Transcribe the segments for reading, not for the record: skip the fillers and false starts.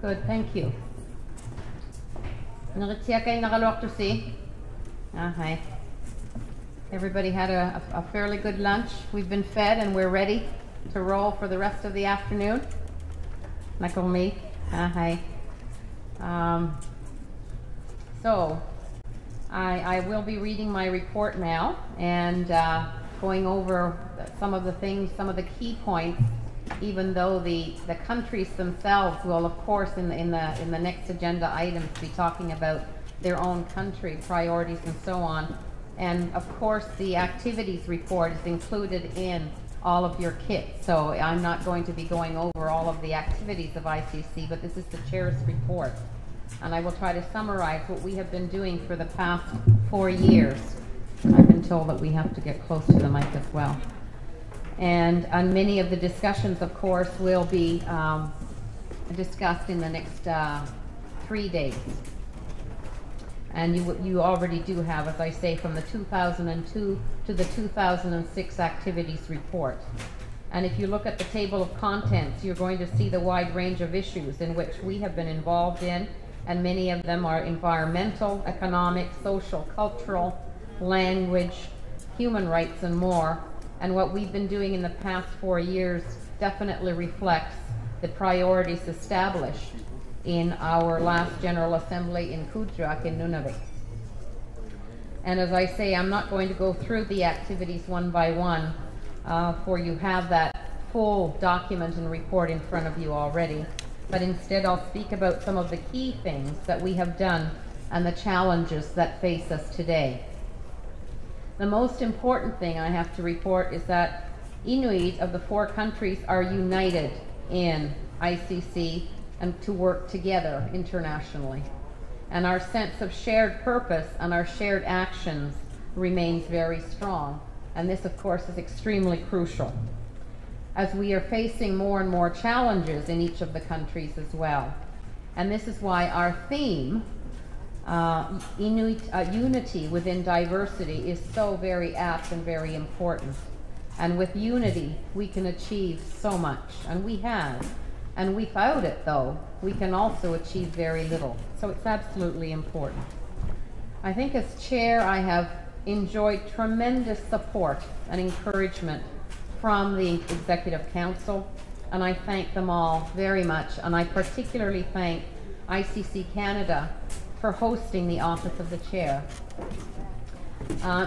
Good, thank you. Okay. Everybody had a fairly good lunch. We've been fed and we're ready to roll for the rest of the afternoon. Okay. So I will be reading my report now and going over some of the things, some of the key points, even though the countries themselves will, of course, in the next agenda items be talking about their own country priorities and so on. And of course, the activities report is included in all of your kits. So I'm not going to be going over all of the activities of ICC, but this is the chair's report. And I will try to summarize what we have been doing for the past 4 years. I've been told that we have to get close to the mic as well. And many of the discussions, of course, will be discussed in the next 3 days. And you already do have, as I say, from the 2002 to the 2006 activities report. And if you look at the table of contents, you're going to see the wide range of issues in which we have been involved in, and many of them are environmental, economic, social, cultural, language, human rights, and more. And what we've been doing in the past 4 years definitely reflects the priorities established in our last General Assembly in Kudjak in Nunavik. And as I say, I'm not going to go through the activities one by one, for you have that full document and report in front of you already. But instead I'll speak about some of the key things that we have done and the challenges that face us today. The most important thing I have to report is that Inuit of the 4 countries are united in ICC and to work together internationally. And our sense of shared purpose and our shared actions remains very strong. And this, of course, is extremely crucial, as we are facing more and more challenges in each of the countries as well. And this is why our theme, Inuit unity within diversity, is so very apt and very important. And with unity, we can achieve so much, and we have. And without it, though, we can also achieve very little. So it's absolutely important. I think as chair, I have enjoyed tremendous support and encouragement from the Executive Council, and I thank them all very much. And I particularly thank ICC Canada for hosting the office of the chair.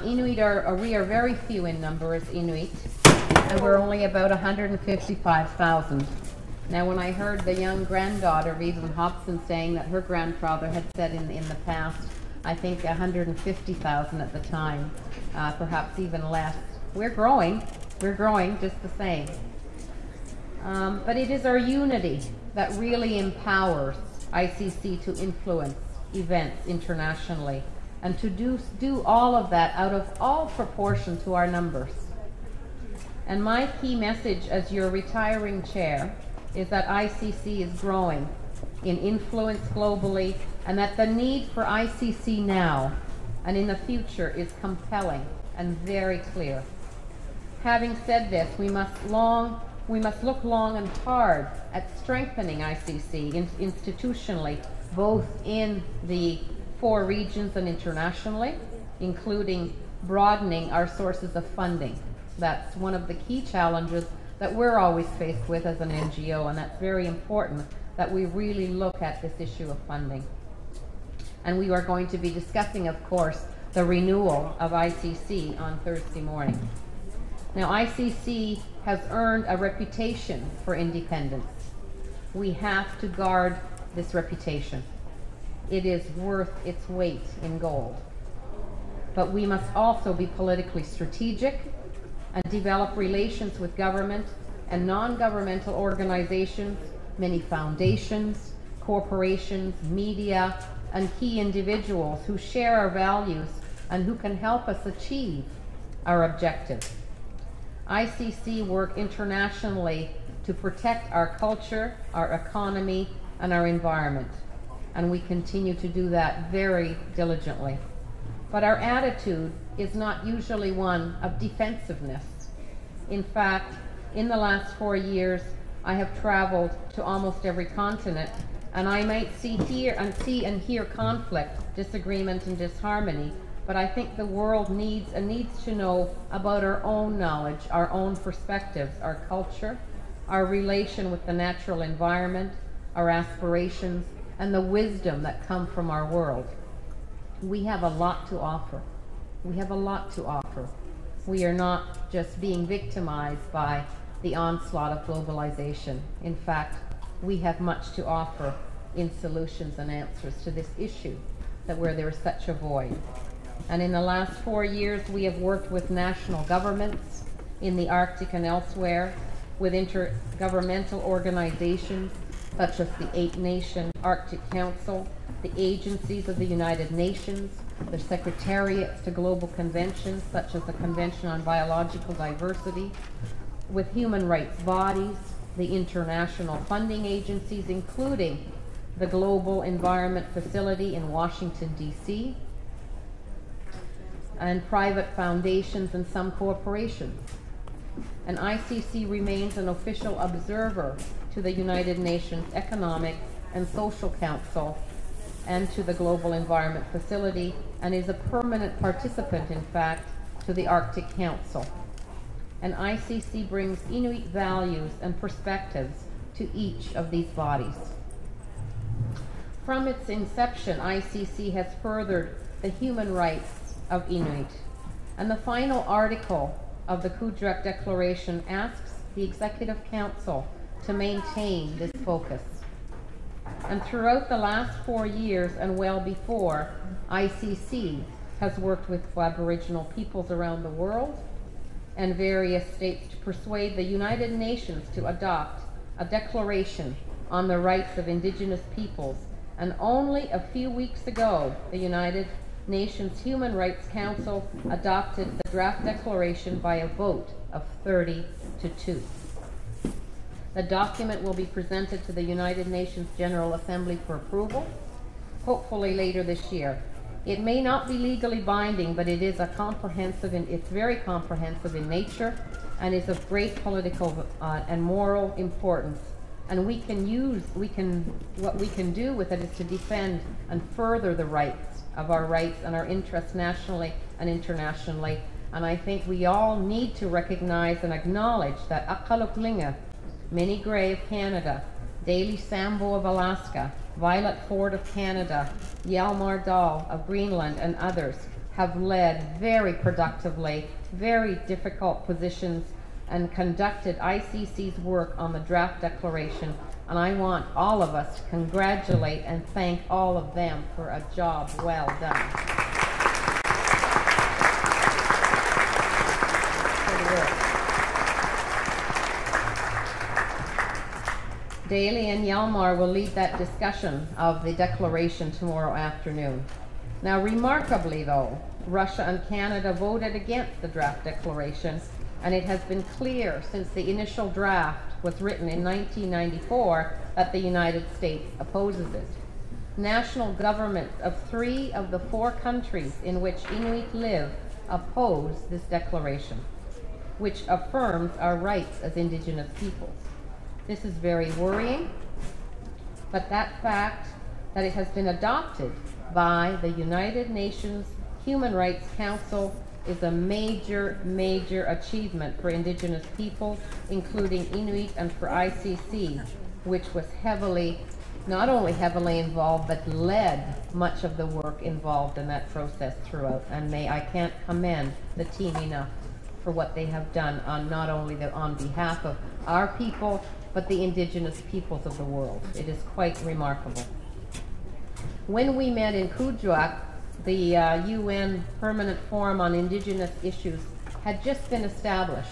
Inuit we are very few in number as Inuit, and we're only about 155,000. Now, when I heard the young granddaughter of Evelyn Hobson saying that her grandfather had said in the past, I think 150,000 at the time, perhaps even less. We're growing just the same. But it is our unity that really empowers ICC to influence events internationally, and to do all of that out of all proportion to our numbers. And my key message as your retiring chair is that ICC is growing in influence globally, and that the need for ICC now and in the future is compelling and very clear. Having said this, we must look long and hard at strengthening ICC institutionally, both in the 4 regions and internationally, including broadening our sources of funding. That's one of the key challenges that we're always faced with as an NGO, and that's very important that we really look at this issue of funding. And we are going to be discussing, of course, the renewal of ICC on Thursday morning. Now, ICC has earned a reputation for independence. We have to guard this reputation. It is worth its weight in gold. But we must also be politically strategic and develop relations with government and non-governmental organizations, many foundations, corporations, media, and key individuals who share our values and who can help us achieve our objectives. ICC work internationally to protect our culture, our economy, and our environment, and we continue to do that very diligently. But our attitude is not usually one of defensiveness. In fact, in the last 4 years, I have traveled to almost every continent And I might see and hear conflict, disagreement, and disharmony, but I think the world needs to know about our own knowledge, our own perspectives, our culture, our relation with the natural environment, our aspirations, and the wisdom that come from our world. We have a lot to offer. We have a lot to offer. We are not just being victimized by the onslaught of globalization. In fact, we have much to offer in solutions and answers to this issue, that where there is such a void. And in the last 4 years, we have worked with national governments in the Arctic and elsewhere, with intergovernmental organizations such as the 8-Nation Arctic Council, the agencies of the United Nations, the Secretariats to global conventions such as the Convention on Biological Diversity, with human rights bodies, the international funding agencies, including the Global Environment Facility in Washington, D.C., and private foundations and some corporations. And ICC remains an official observer to the United Nations Economic and Social Council and to the Global Environment Facility, and is a permanent participant, in fact, to the Arctic Council. And ICC brings Inuit values and perspectives to each of these bodies. From its inception, ICC has furthered the human rights of Inuit, and the final article of the Kuujjuaq Declaration asks the Executive Council to maintain this focus. And throughout the last 4 years and well before, ICC has worked with Aboriginal peoples around the world and various states to persuade the United Nations to adopt a declaration on the rights of Indigenous peoples. And only a few weeks ago, the United Nations Human Rights Council adopted the draft declaration by a vote of 30-2. The document will be presented to the United Nations General Assembly for approval, hopefully later this year. It may not be legally binding, but it is it's very comprehensive in nature and is of great political and moral importance. And what we can do with it is to defend and further the rights of our rights and our interests nationally and internationally. And I think we all need to recognize and acknowledge that Aqaluklinga, Minnie Gray of Canada, Daly Sambo of Alaska, Violet Ford of Canada, Hjalmar Dahl of Greenland, and others have led very productively, very difficult positions, and conducted ICC's work on the draft declaration. And I want all of us to congratulate and thank all of them for a job well done. Daly and Hjalmar will lead that discussion of the declaration tomorrow afternoon. Now, remarkably though, Russia and Canada voted against the draft declaration, and it has been clear since the initial draft was written in 1994 that the United States opposes it. National governments of 3 of the 4 countries in which Inuit live oppose this declaration, which affirms our rights as Indigenous peoples. This is very worrying, but that fact that it has been adopted by the United Nations Human Rights Council is a major, major achievement for Indigenous peoples, including Inuit, and for ICC, which was not only heavily involved, but led much of the work involved in that process throughout. And I can't commend the team enough for what they have done on not only on behalf of our people, but the Indigenous peoples of the world. It is quite remarkable. When we met in Kuujjuaq, the UN Permanent Forum on Indigenous Issues had just been established,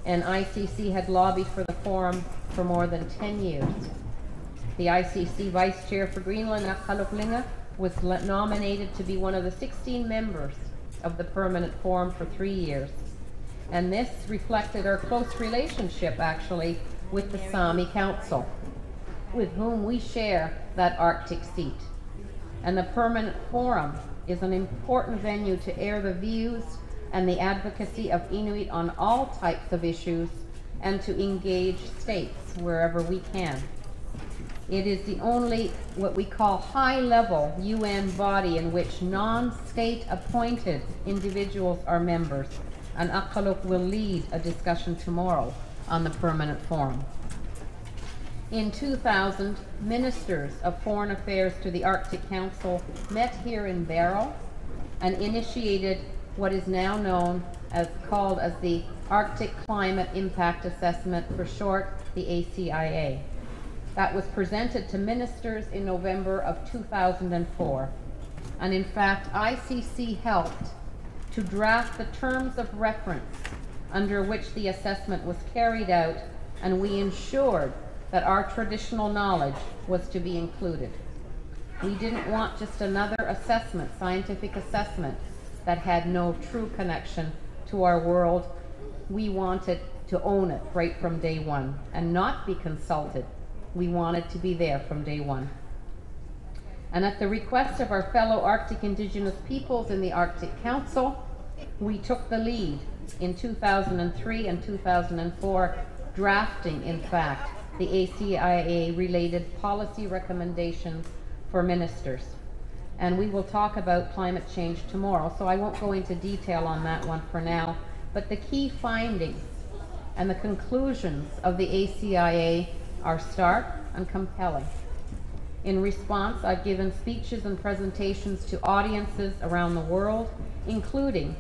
and ICC had lobbied for the forum for more than 10 years. The ICC Vice Chair for Greenland, Aqaluklinga, was nominated to be one of the 16 members of the Permanent Forum for 3 years. And this reflected our close relationship, actually, with the Sami Council, with whom we share that Arctic seat. And the Permanent Forum is an important venue to air the views and the advocacy of Inuit on all types of issues, and to engage states wherever we can. It is the only what we call high-level UN body in which non-state appointed individuals are members, and Akaluk will lead a discussion tomorrow on the permanent forum. In 2000, ministers of foreign affairs to the Arctic Council met here in Barrow and initiated what is now known as called as the Arctic Climate Impact Assessment, for short, the ACIA. That was presented to ministers in November of 2004. And in fact, ICC helped to draft the terms of reference under which the assessment was carried out, and we ensured that our traditional knowledge was to be included. We didn't want just another assessment, scientific assessment, that had no true connection to our world. We wanted to own it right from day one and not be consulted. We wanted to be there from day one. And at the request of our fellow Arctic Indigenous peoples in the Arctic Council, we took the lead in 2003 and 2004, drafting, in fact, the ACIA-related policy recommendations for ministers. And we will talk about climate change tomorrow, so I won't go into detail on that one for now. But the key findings and the conclusions of the ACIA are stark and compelling. In response, I've given speeches and presentations to audiences around the world, including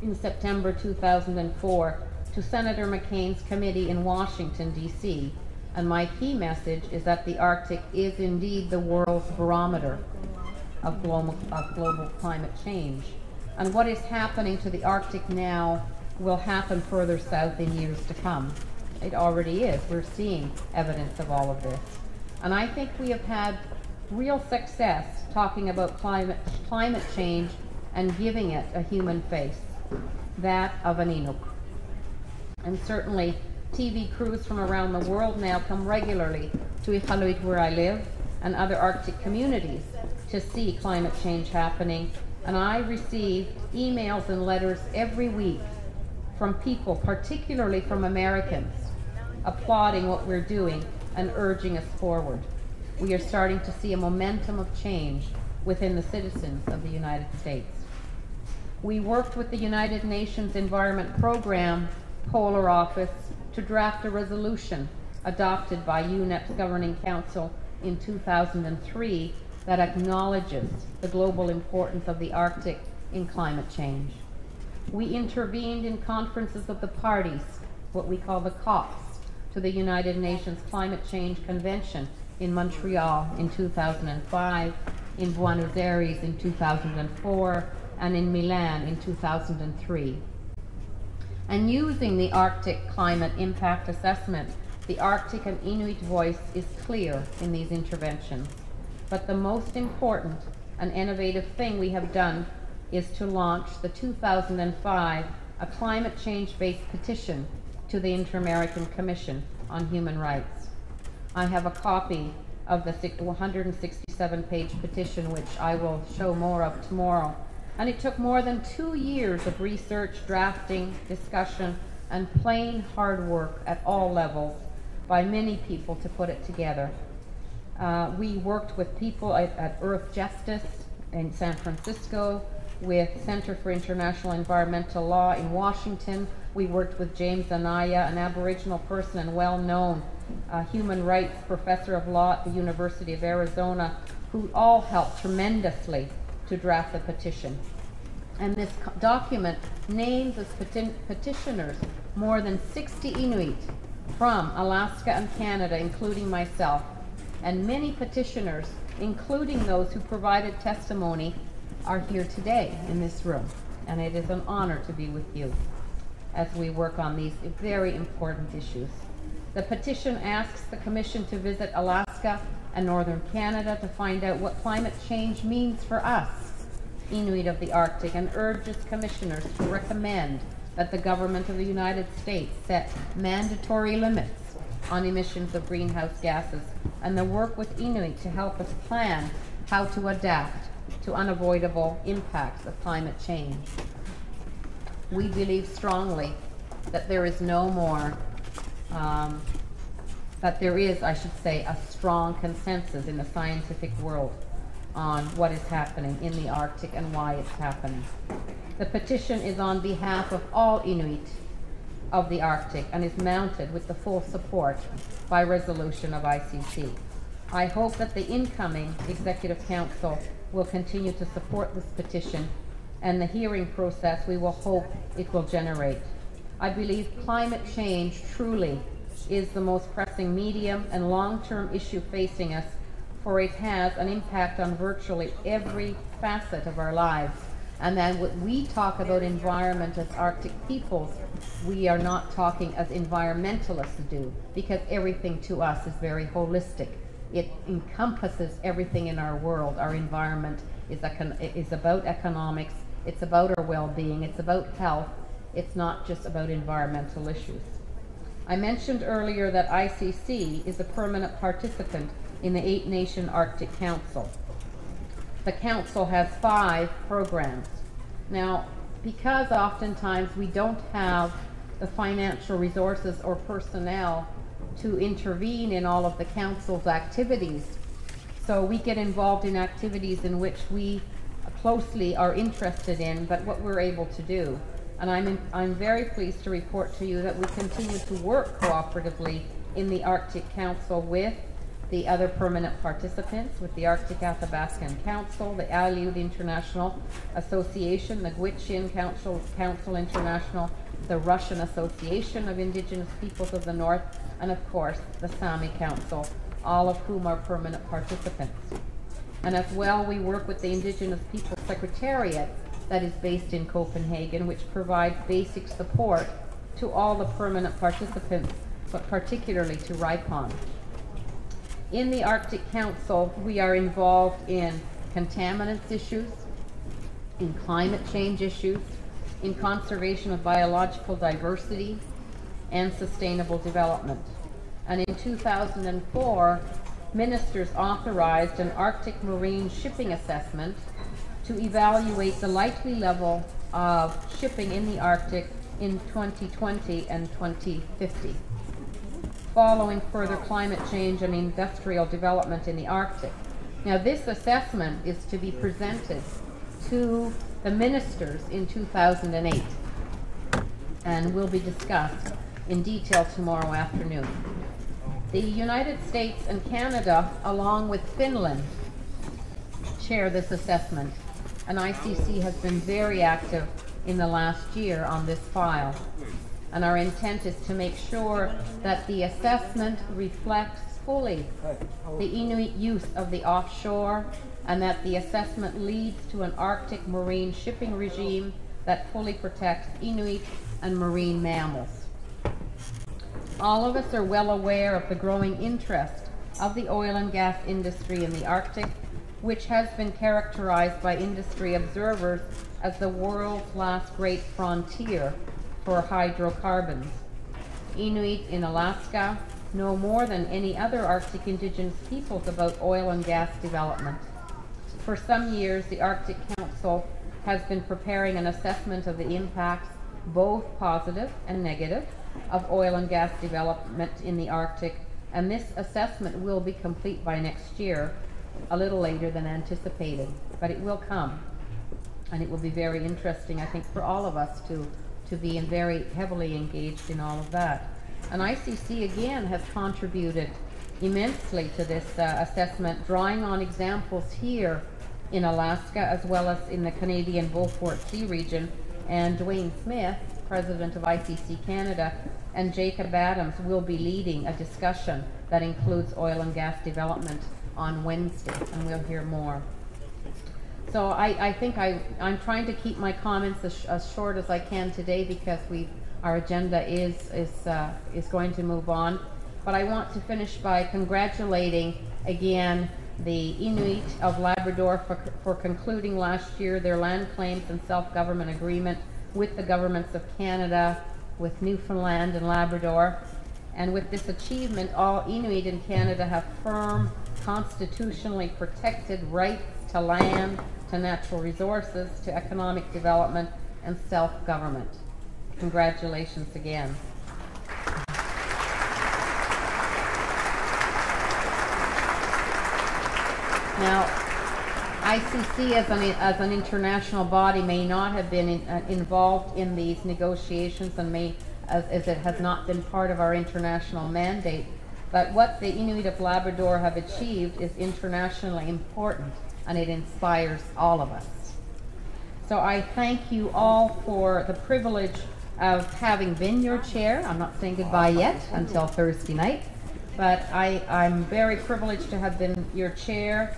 in September 2004 to Senator McCain's committee in Washington, D.C., and my key message is that the Arctic is indeed the world's barometer of global climate change. And what is happening to the Arctic now will happen further south in years to come. It already is. We're seeing evidence of all of this. And I think we have had real success talking about climate change and giving it a human face, that of an Inuit. And certainly TV crews from around the world now come regularly to Inuit, where I live, and other Arctic communities to see climate change happening. And I receive emails and letters every week from people, particularly from Americans, applauding what we're doing and urging us forward. We are starting to see a momentum of change within the citizens of the United States. We worked with the United Nations Environment Program Polar Office to draft a resolution adopted by UNEP's Governing Council in 2003 that acknowledges the global importance of the Arctic in climate change. We intervened in conferences of the parties, what we call the COPs, to the United Nations Climate Change Convention in Montreal in 2005, in Buenos Aires in 2004, and in Milan in 2003. And using the Arctic Climate Impact Assessment, the Arctic and Inuit voice is clear in these interventions. But the most important and innovative thing we have done is to launch the 2005 a climate change-based petition to the Inter-American Commission on Human Rights. I have a copy of the 167-page petition, which I will show more of tomorrow. And it took more than 2 years of research, drafting, discussion, and plain hard work at all levels by many people to put it together. We worked with people at Earth Justice in San Francisco, with Center for International Environmental Law in Washington. We worked with James Anaya, an Aboriginal person and well-known human rights professor of law at the University of Arizona, who all helped tremendously to draft the petition. And this document names as petitioners more than 60 Inuit from Alaska and Canada, including myself, and many petitioners, including those who provided testimony, are here today in this room. And it is an honor to be with you as we work on these very important issues. The petition asks the Commission to visit Alaska and northern Canada to find out what climate change means for us, Inuit of the Arctic, and urges commissioners to recommend that the government of the United States set mandatory limits on emissions of greenhouse gases, and the work with Inuit to help us plan how to adapt to unavoidable impacts of climate change. We believe strongly that there is no more that there is, I should say, a strong consensus in the scientific world on what is happening in the Arctic and why it's happening. The petition is on behalf of all Inuit of the Arctic and is mounted with the full support by resolution of ICC. I hope that the incoming Executive Council will continue to support this petition and the hearing process we will hope it will generate. I believe climate change truly is the most pressing medium and long-term issue facing us, for it has an impact on virtually every facet of our lives. And then when we talk about environment as Arctic peoples, we are not talking as environmentalists do, because everything to us is very holistic. It encompasses everything in our world. Our environment is about economics, it's about our well-being, it's about health, it's not just about environmental issues. I mentioned earlier that ICC is a permanent participant in the 8-Nation Arctic Council. The Council has 5 programs. Now, because oftentimes we don't have the financial resources or personnel to intervene in all of the Council's activities, so we get involved in activities in which we closely are interested in, but what we're able to do. And I'm very pleased to report to you that we continue to work cooperatively in the Arctic Council with the other permanent participants, with the Arctic Athabascan Council, the Aleut International Association, the Gwich'in Council International, the Russian Association of Indigenous Peoples of the North, and of course the Sami Council, all of whom are permanent participants. And as well, we work with the Indigenous Peoples Secretariat that is based in Copenhagen, which provides basic support to all the permanent participants, but particularly to RIPON. In the Arctic Council, we are involved in contaminants issues, in climate change issues, in conservation of biological diversity, and sustainable development. And in 2004, ministers authorized an Arctic marine shipping assessment to evaluate the likely level of shipping in the Arctic in 2020 and 2050. Following further climate change and industrial development in the Arctic. Now, this assessment is to be presented to the ministers in 2008 and will be discussed in detail tomorrow afternoon. The United States and Canada, along with Finland, chair this assessment, and ICC has been very active in the last year on this file. And our intent is to make sure that the assessment reflects fully the Inuit use of the offshore, and that the assessment leads to an Arctic marine shipping regime that fully protects Inuit and marine mammals. All of us are well aware of the growing interest of the oil and gas industry in the Arctic, which has been characterized by industry observers as the world's last great frontier for hydrocarbons. Inuit in Alaska know more than any other Arctic indigenous peoples about oil and gas development. For some years, the Arctic Council has been preparing an assessment of the impacts, both positive and negative, of oil and gas development in the Arctic, and this assessment will be complete by next year, a little later than anticipated, but it will come. And it will be very interesting, I think, for all of us to be very heavily engaged in all of that. And ICC again has contributed immensely to this assessment, drawing on examples here in Alaska as well as in the Canadian Beaufort Sea region. And Dwayne Smith, president of ICC Canada, and Jacob Adams will be leading a discussion that includes oil and gas development on Wednesday, and we'll hear more. So I think I'm trying to keep my comments as short as I can today, because our agenda is going to move on. But I want to finish by congratulating again the Inuit of Labrador for concluding last year their land claims and self-government agreement with the governments of Canada, with Newfoundland and Labrador. And with this achievement, all Inuit in Canada have firm, constitutionally protected rights to land, to natural resources, to economic development, and self-government. Congratulations again. Now, ICC as an international body may not have been involved in these negotiations and as it has not been part of our international mandate. But what the Inuit of Labrador have achieved is internationally important, and it inspires all of us. So I thank you all for the privilege of having been your chair. I'm not saying goodbye yet until Thursday night, but I'm very privileged to have been your chair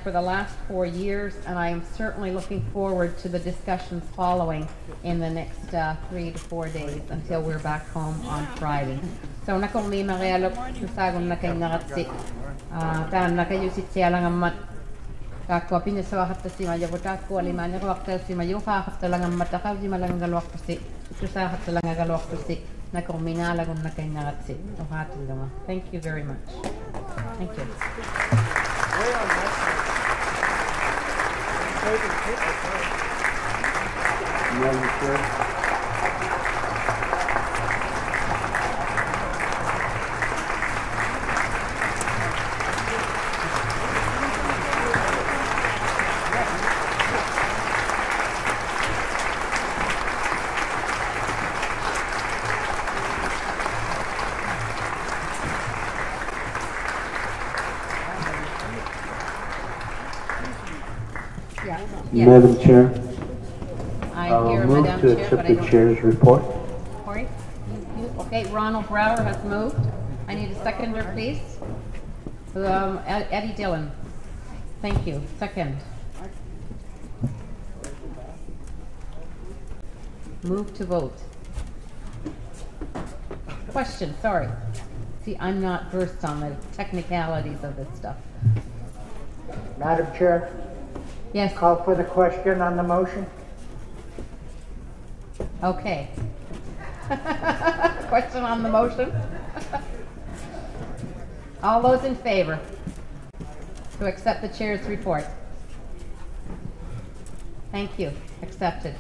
for the last 4 years, and I am certainly looking forward to the discussions following in the next 3 to 4 days until we're back home on Friday. So nakong may marialok sasagon na kayo nakatsi. Taan na kayo si lang amat. Kakwa pinasawakat ta si Maya Butako, alimanya ko wakta si Mayo, kakap ta lang ang matakaw, di malang galwak pa si. Sasakat ta lang ang galwak pa si. Nakong minalagon na kayo nakatsi. Thank you very much. Thank you. Yes. Madam Chair, I'll move to accept the chair's report. Corey? Okay, Ronald Brower has moved. I need a seconder, please. Eddie Dillon. Thank you. Second. Move to vote. Question, sorry. See, I'm not versed on the technicalities of this stuff. Madam Chair? Yes. Call for the question on the motion. Okay. Question on the motion? All those in favor to accept the chair's report? Thank you. Accepted.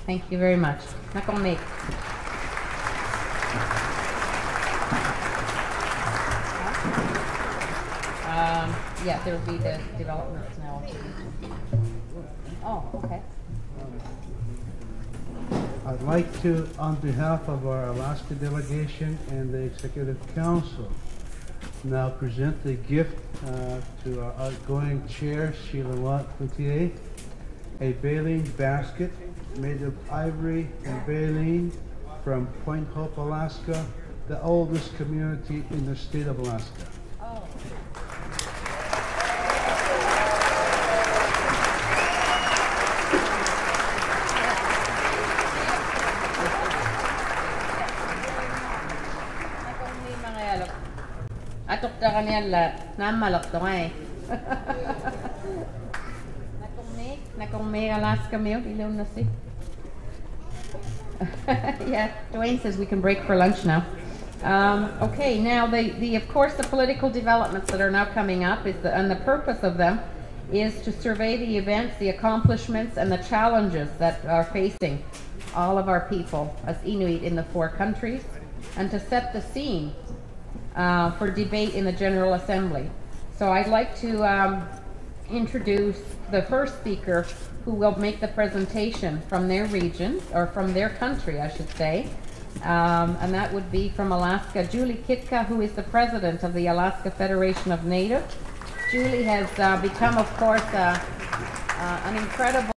Thank you very much. Nakong yeah, there will be the developments now. Oh, okay. I'd like to, on behalf of our Alaska delegation and the Executive Council, now present a gift to our outgoing chair, Sheila Watt-Cloutier, a baleen basket made of ivory and baleen from Point Hope, Alaska, the oldest community in the state of Alaska. Oh. Atok ta kanyan lahat. Namalak to nga eh. Nakong may Alaska milk, ilaw na si. Yeah, Dwayne says we can break for lunch now. Okay, now of course the political developments that are now coming up and the purpose of them is to survey the events, the accomplishments, and the challenges that are facing all of our people as Inuit in the 4 countries, and to set the scene for debate in the General Assembly. So I'd like to introduce the first speaker who will make the presentation from their region, or from their country, I should say. And that would be from Alaska, Julie Kitka, who is the president of the Alaska Federation of Native. Julie has become, of course, an incredible